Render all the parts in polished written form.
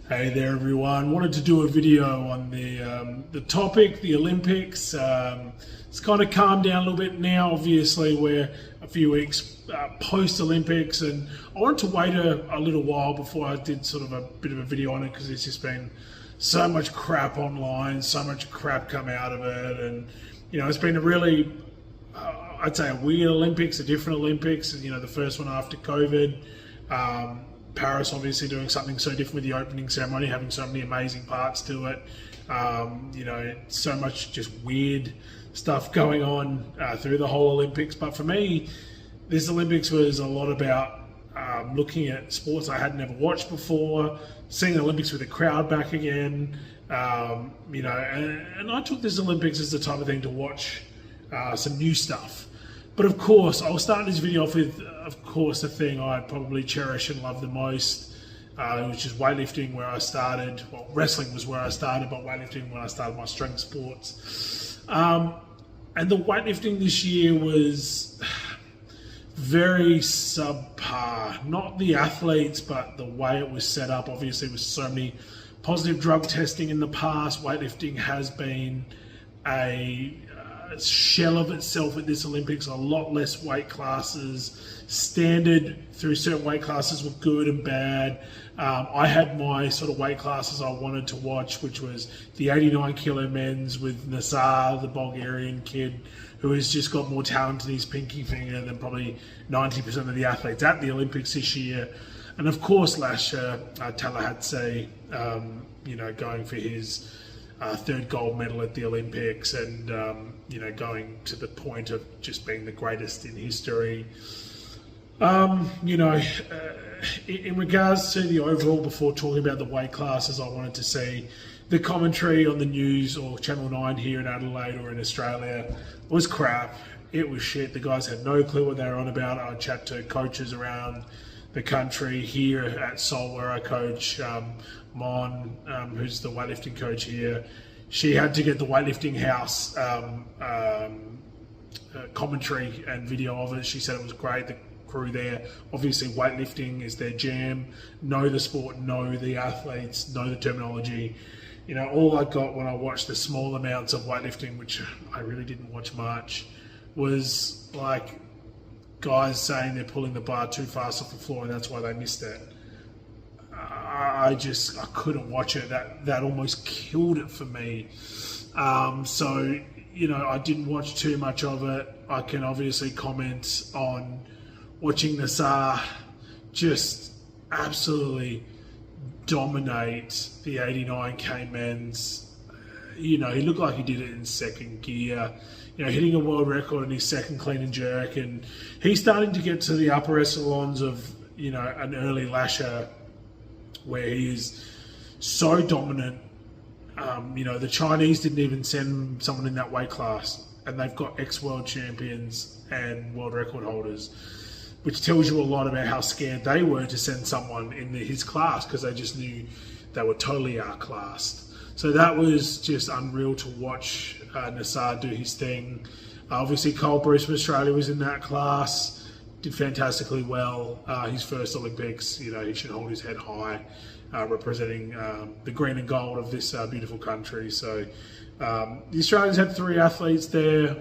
Hey there everyone, wanted to do a video on the topic, the Olympics. It's kind of calmed down a little bit now, obviously we're a few weeks post-Olympics, and I wanted to wait a little while before I did sort of a bit of a video on it, because there's just been so much crap online, so much crap come out of it, and it's been a really, I'd say a weird Olympics, a different Olympics, the first one after COVID. Paris obviously doing something so different with the opening ceremony, having so many amazing parts to it. So much just weird stuff going on through the whole Olympics. But for me, this Olympics was a lot about looking at sports I had never watched before, seeing the Olympics with the crowd back again. And I took this Olympics as the type of thing to watch some new stuff. But of course, I'll start this video off with, the thing I probably cherish and love the most, which is weightlifting, where I started. Well, wrestling was where I started, but weightlifting when I started my strength sports. And the weightlifting this year was very subpar. Not the athletes, but the way it was set up. Obviously, with so many positive drug testing in the past, weightlifting has been a shell of itself at this Olympics. A lot less weight classes. Standard through certain weight classes were good and bad. I had my sort of weight classes I wanted to watch, which was the 89 kilo men's with Nasar, the Bulgarian kid, who has just got more talent in his pinky finger than probably 90% of the athletes at the Olympics this year. And of course, Lasha Talakhadze, going for his third gold medal at the Olympics, and going to the point of just being the greatest in history. In regards to the overall, before talking about the weight classes, I wanted to see the commentary on the news or Channel 9 here in Adelaide or in Australia was crap. It was shit. The guys had no clue what they were on about. I chat to coaches around the country here at Seoul, where I coach. Mon, who's the weightlifting coach here, she had to get the weightlifting house commentary and video of it. She said it was great. The crew there, obviously weightlifting is their jam, know the sport, know the athletes, know the terminology. All I got when I watched the small amounts of weightlifting, which I really didn't watch much, was like guys saying they're pulling the bar too fast off the floor and that's why they missed it. I couldn't watch it. That almost killed it for me. I didn't watch too much of it. I can obviously comment on watching Nasar just absolutely dominate the 89k men's. He looked like he did it in second gear. Hitting a world record in his second clean and jerk, and he's starting to get to the upper echelons of an early Lasha, where he is so dominant. The Chinese didn't even send someone in that weight class, and they've got ex-world champions and world record holders, which tells you a lot about how scared they were to send someone in his class, because they just knew they were totally outclassed. So that was just unreal to watch Nasar do his thing. Obviously, Cole Bruce from Australia was in that class, did fantastically well. His first Olympics, he should hold his head high, representing the green and gold of this beautiful country. So the Australians had 3 athletes there,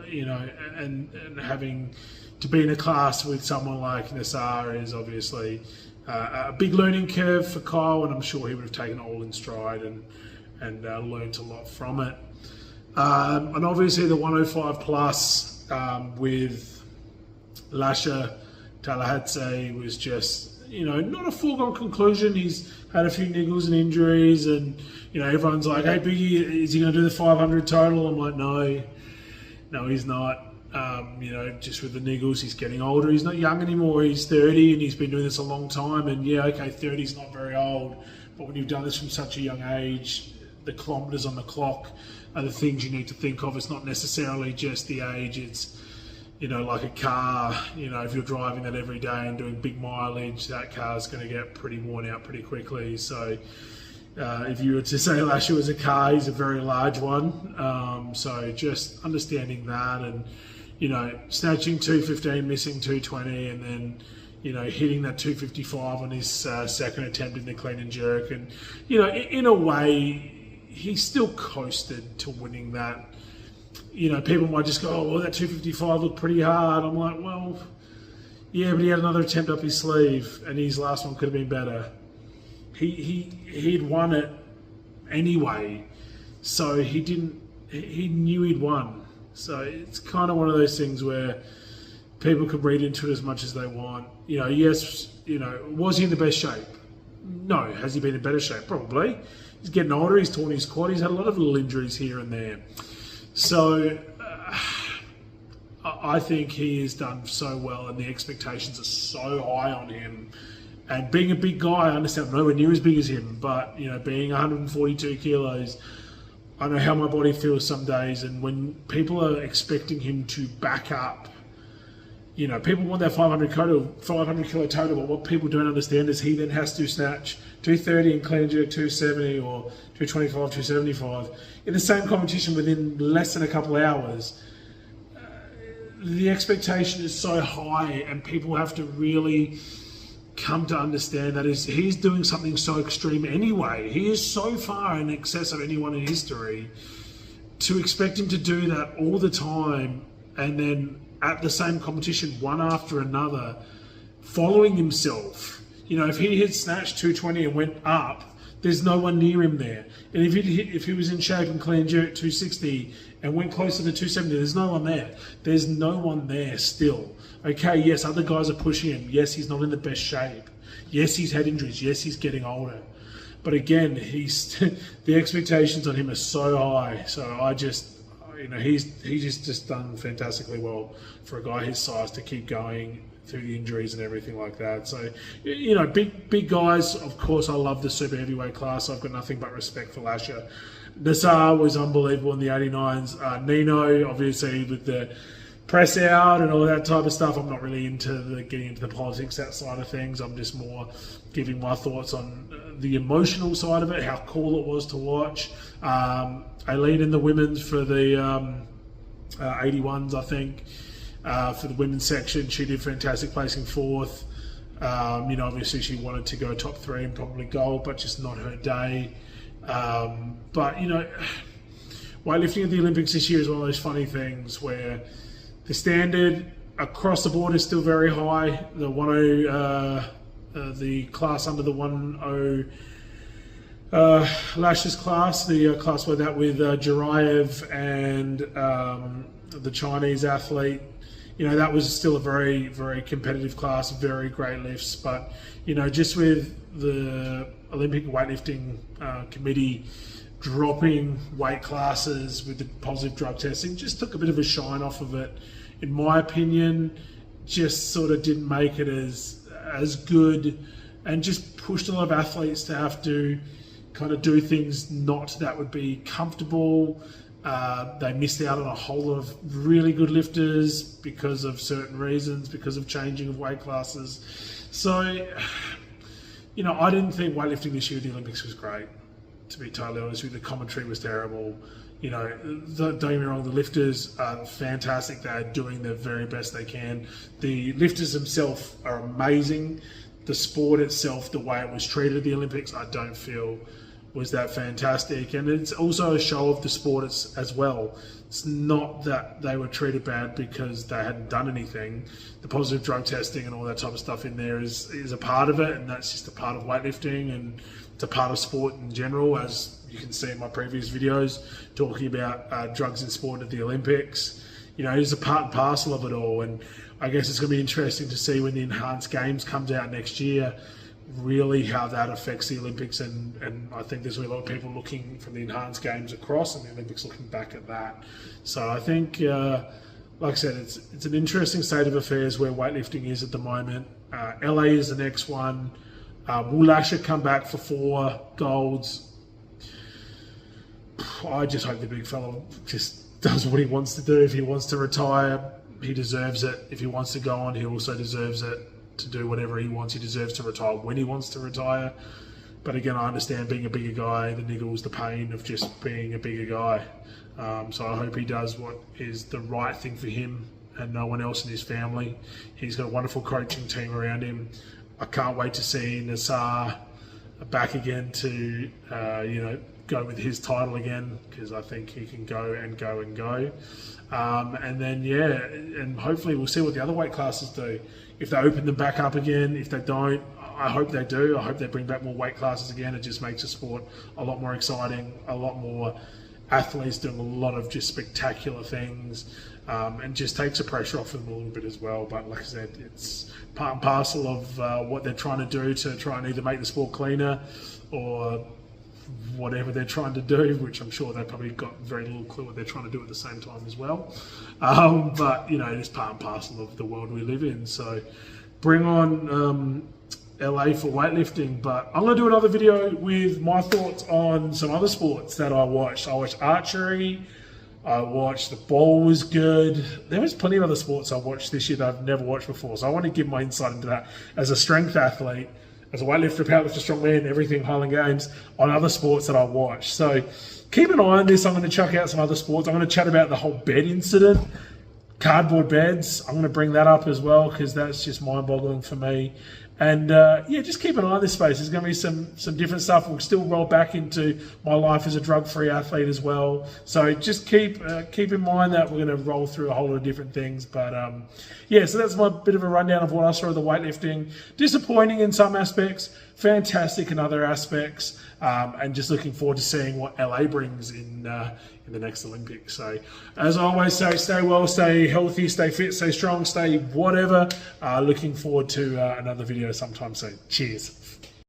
and having to be in a class with someone like Nasar is obviously a big learning curve for Kyle, and I'm sure he would have taken it all in stride and learned a lot from it. And obviously the 105 plus with Lasha Talakhadze was just, not a foregone conclusion. He's had a few niggles and injuries, and everyone's like, hey Biggie, is he going to do the 500 total? I'm like, no, he's not. Just with the niggles, he's getting older. He's not young anymore. He's 30 and he's been doing this a long time. And 30 is not very old, but when you've done this from such a young age, the kilometres on the clock are the things you need to think of. It's not necessarily just the age. It's, like a car, if you're driving that every day and doing big mileage, that car's going to get pretty worn out pretty quickly. So if you were to say Lasha was a car, he's a very large one. So just understanding that, and snatching 215, missing 220, and then hitting that 255 on his second attempt in the clean and jerk. And, in a way, he still coasted to winning that. People might just go, oh, well, that 255 looked pretty hard. I'm like, well, yeah, but he had another attempt up his sleeve, and his last one could have been better. He'd won it anyway, so he knew he'd won. So it's kind of one of those things where people can read into it as much as they want. Yes, was he in the best shape? No. Has he been in better shape? Probably. He's getting older, he's torn his quad, he's had a lot of little injuries here and there. So I think he has done so well, and the expectations are so high on him. And being a big guy, I understand I'm nowhere near as big as him, but being 142 kilos, I know how my body feels some days. And when people are expecting him to back up, people want that 500 kilo total, but what people don't understand is he then has to snatch 230 and clean and jerk 270 or 225, 275 in the same competition within less than a couple hours. The expectation is so high, and people have to really come to understand that he's doing something so extreme anyway. He is so far in excess of anyone in history. To expect him to do that all the time, and then at the same competition, one after another, following himself. If he had snatched 220 and went up, there's no one near him there. And if he was in shape and clean jerk 260 and went closer to 270, there's no one there. There's no one there still. Okay, yes, other guys are pushing him. Yes, he's not in the best shape. Yes, he's had injuries. Yes, he's getting older. But again, the expectations on him are so high. So he's just done fantastically well for a guy his size to keep going through the injuries and everything like that. So, big guys, of course, I love the super heavyweight class. I've got nothing but respect for Lasha. Nasar was unbelievable in the 89s. Nino, obviously, with the press out and all that type of stuff. I'm not really into getting into the politics, that side of things. I'm just more giving my thoughts on the emotional side of it, how cool it was to watch. Aileen in the women's for the 81s, I think. For the women's section, she did fantastic, placing fourth. Obviously she wanted to go top 3 and probably gold, but just not her day. But weightlifting at the Olympics this year is one of those funny things where the standard across the board is still very high. The 10, the class under the 10 Lasha's class, the class with Jurayev and the Chinese athlete, that was still a very, very competitive class, very great lifts. But, just with the Olympic weightlifting committee dropping weight classes with the positive drug testing, just took a bit of a shine off of it. In my opinion, just sort of didn't make it as good, and just pushed a lot of athletes to have to kind of do things not that would be comfortable. They missed out on a whole lot of really good lifters because of certain reasons, because of changing of weight classes. So, I didn't think weightlifting this year at the Olympics was great, to be totally honest with you. The commentary was terrible. Don't get me wrong, the lifters are fantastic. They're doing the very best they can. The lifters themselves are amazing. The sport itself, the way it was treated at the Olympics, I don't feel was that fantastic. And it's also a show of the sport as well. It's not that they were treated bad because they hadn't done anything. The positive drug testing and all that type of stuff in there is a part of it, and that's just a part of weightlifting, and it's a part of sport in general, as you can see in my previous videos talking about drugs in sport at the Olympics. It's a part and parcel of it all. And I guess it's going to be interesting to see when the Enhanced Games comes out next year, really how that affects the Olympics. And I think there's going to be a lot of people looking from the Enhanced Games across and the Olympics looking back at that. So I think, like I said, it's an interesting state of affairs where weightlifting is at the moment. LA is the next one. Will Lasha come back for 4 golds? I just hope the big fella just does what he wants to do. If he wants to retire, he deserves it. If he wants to go on, he also deserves it to do whatever he wants. He deserves to retire when he wants to retire. But again, I understand being a bigger guy, the niggles, the pain of just being a bigger guy. So I hope he does what is the right thing for him and no one else in his family. He's got a wonderful coaching team around him. I can't wait to see Nasar back again to, go with his title again, because I think he can go and go and go. And then, and hopefully we'll see what the other weight classes do. If they open them back up again, if they don't, I hope they do. I hope they bring back more weight classes again. It just makes the sport a lot more exciting, a lot more athletes doing a lot of just spectacular things, and just takes the pressure off them a little bit as well. But like I said, it's part and parcel of what they're trying to do to try and either make the sport cleaner or whatever they're trying to do, which I'm sure they've probably got very little clue what they're trying to do at the same time as well. But, it's part and parcel of the world we live in. So bring on LA for weightlifting. But I'm going to do another video with my thoughts on some other sports that I watched. I watched archery. I watched the bowl was good. There was plenty of other sports I watched this year that I've never watched before. So I want to give my insight into that as a strength athlete, as a weightlifter, powerlifter, strongman, everything Highland Games, on other sports that I watch. So keep an eye on this. I'm going to chuck out some other sports. I'm going to chat about the whole bed incident, cardboard beds. I'm going to bring that up as well, because that's just mind-boggling for me. And just keep an eye on this space. There's going to be some different stuff. We'll still roll back into my life as a drug-free athlete as well. So just keep in mind that we're going to roll through a whole lot of different things. But so that's my bit of a rundown of what I saw of the weightlifting. Disappointing in some aspects, fantastic in other aspects, and just looking forward to seeing what LA brings in the next Olympics. So as I always say, stay well, stay healthy, stay fit, stay strong, stay whatever. Looking forward to another video sometime soon. Cheers.